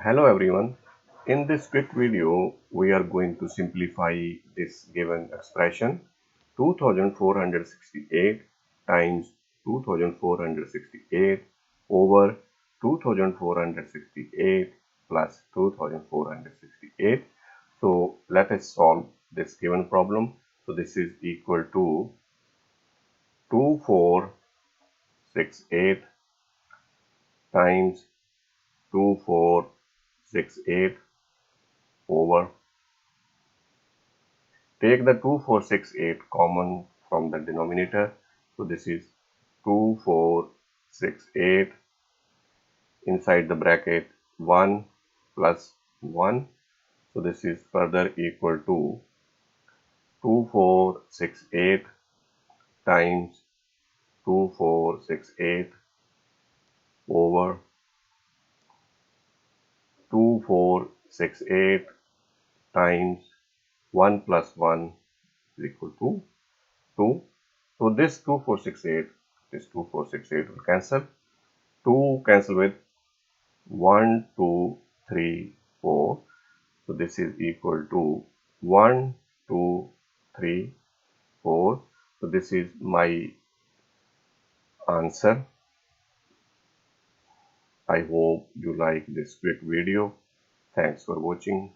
Hello everyone. In this quick video, we are going to simplify this given expression 2468 times 2468 over 2468 plus 2468. So let us solve this given problem. So this is equal to 2468 times 2468 over, take the 2468 common from the denominator. So this is 2468 inside the bracket 1 plus 1. So this is further equal to 2468 times 2468 over 2468 times 1 plus 1 is equal to 2. So this 2468 will cancel. 2 cancel with 1, 2, 3, 4. So this is equal to 1, 2, 3, 4. So this is my answer. I hope you like this quick video. Thanks for watching.